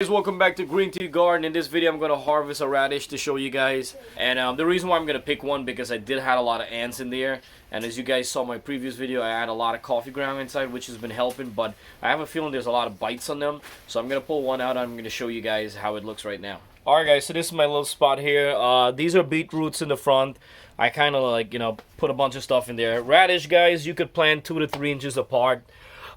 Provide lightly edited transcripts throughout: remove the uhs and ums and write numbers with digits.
Guys, welcome back to Greentgarden. In this video I'm going to harvest a radish to show you guys, and the reason why I'm going to pick one because I did have a lot of ants in there, and as you guys saw in my previous video I had a lot of coffee ground inside, which has been helping, but I have a feeling there's a lot of bites on them, so I'm going to pull one out and I'm going to show you guys how it looks right now. Alright guys, so this is my little spot here. These are beetroots in the front. I kind of like, put a bunch of stuff in there. Radish, guys, you could plant 2 to 3 inches apart.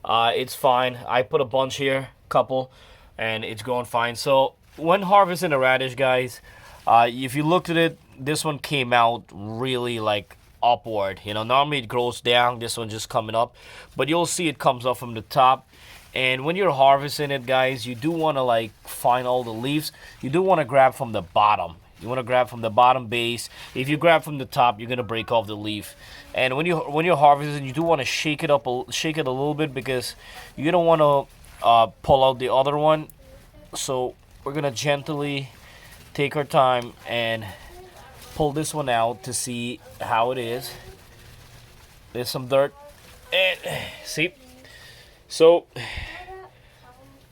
It's fine. I put a bunch here, couple, and it's going fine. So when harvesting a radish, guys, if you looked at it, this one came out really like upward. Normally it grows down, this one just coming up, but you'll see it comes up from the top. And when you're harvesting it, guys, you do want to like find all the leaves. You do want to grab from the bottom. You want to grab from the bottom base. If you grab from the top, you're gonna break off the leaf. And when you're harvesting, you do want to shake it a little bit, because you don't want to pull out the other one. So we're gonna gently take our time and pull this one out to see how it is. There's some dirt, and see, so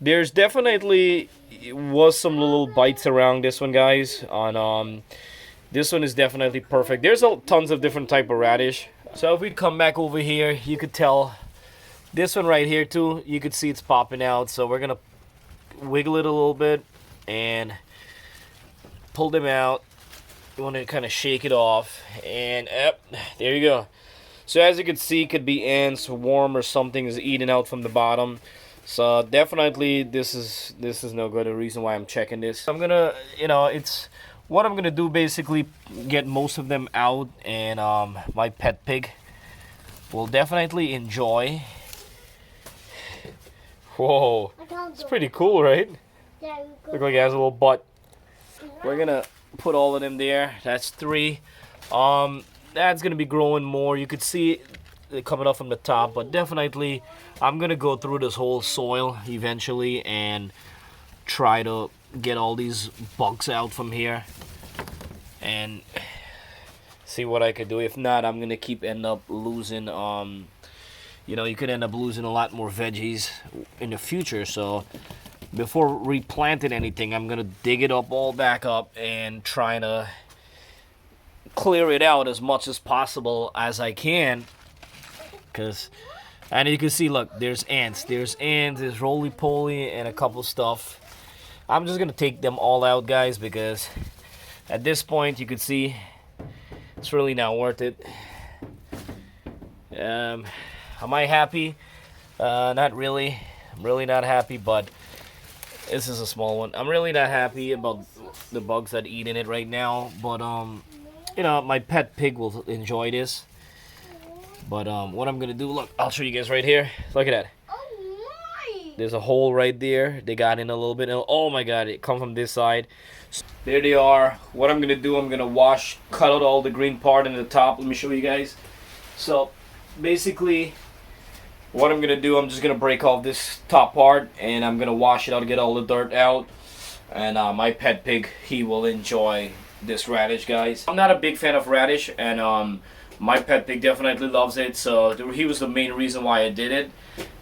there's definitely was some little bites around this one, guys. On this one is definitely perfect. There's tons of different type of radish. So if we come back over here, you could tell this one right here too, you could see it's popping out. So we're gonna wiggle it a little bit and pull them out. You want to kind of shake it off, and there you go. So as you can see, it could be ants, worm, or something is eating out from the bottom. So definitely this is no good. The reason why I'm checking this, I'm gonna, it's what I'm gonna do, basically get most of them out, and my pet pig will definitely enjoy. Whoa, it's pretty cool, right? Look like it has a little butt. We're gonna put all of them there. That's 3. That's gonna be growing more. You could see it coming up from the top, but definitely I'm gonna go through this whole soil eventually and try to get all these bugs out from here and see what I could do. If not, I'm gonna end up losing you could end up losing a lot more veggies in the future. So before replanting anything, I'm gonna dig it up all back up and try to clear it out as much as possible as I can. And you can see, look, there's ants, there's roly-poly, and a couple stuff. I'm just gonna take them all out, guys, because at this point you could see it's really not worth it. Am I happy? Not really. I'm really not happy, but this is a small one. I'm really not happy about the bugs that eat in it right now, but my pet pig will enjoy this. But what I'm gonna do, look, I'll show you guys right here. Look at that. Oh my! There's a hole right there. They got in a little bit. Oh my God! It come from this side. So there they are. What I'm gonna do, I'm gonna cut out all the green part in the top. Let me show you guys. So basically, what I'm gonna do, I'm just gonna break off this top part, and I'm gonna wash it out to get all the dirt out. And my pet pig, he will enjoy this radish, guys. I'm not a big fan of radish, and my pet pig definitely loves it, so he was the main reason why I did it.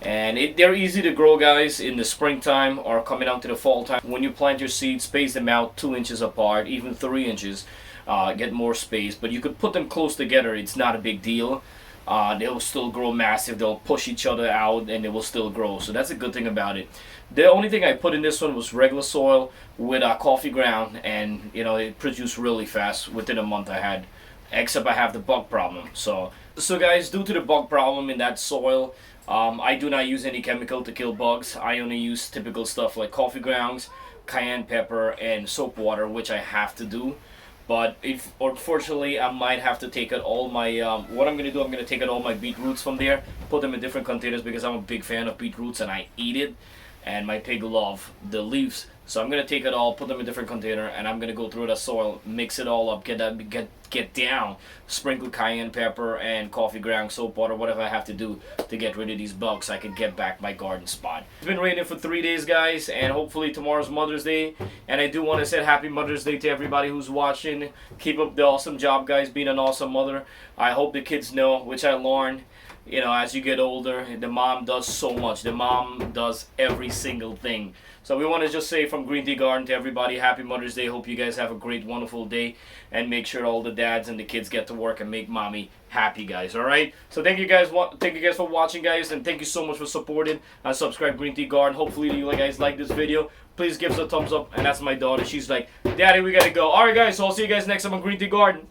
And they're easy to grow, guys, in the springtime or coming out to the fall time. When you plant your seeds, space them out 2 inches apart, even 3 inches. Get more space, but you could put them close together. It's not a big deal. They'll still grow massive. They'll push each other out, and they will still grow. So that's a good thing about it. The only thing I put in this one was regular soil with coffee ground, and it produced really fast. Within a month I had. Except I have the bug problem. So guys, due to the bug problem in that soil, I do not use any chemical to kill bugs. I only use typical stuff like coffee grounds, cayenne pepper, and soap water, which I have to do. But unfortunately, I might have to take out all my, what I'm going to do, I'm going to take out all my beetroots from there, put them in different containers, because I'm a big fan of beetroots and I eat it. And my pig love the leaves. So I'm going to take it all, put them in a different container, and I'm going to go through the soil, mix it all up, get down, sprinkle cayenne pepper and coffee ground, soap water, whatever I have to do to get rid of these bugs so I can get back my garden spot. It's been raining for 3 days, guys, and hopefully tomorrow's Mother's Day. And I do want to say happy Mother's Day to everybody who's watching. Keep up the awesome job, guys, being an awesome mother. I hope the kids know, which I learned, as you get older, the mom does so much. The mom does every single thing. So we want to just say from Greentgarden to everybody, Happy Mother's Day. Hope you guys have a great, wonderful day, and make sure all the dads and the kids get to work and make mommy happy, guys. All right. So thank you guys for watching, guys, and thank you so much for supporting and subscribe Greentgarden. Hopefully you guys like this video. Please give us a thumbs up. And that's my daughter. She's like, Daddy, we gotta go. All right, guys. So I'll see you guys next time on Greentgarden.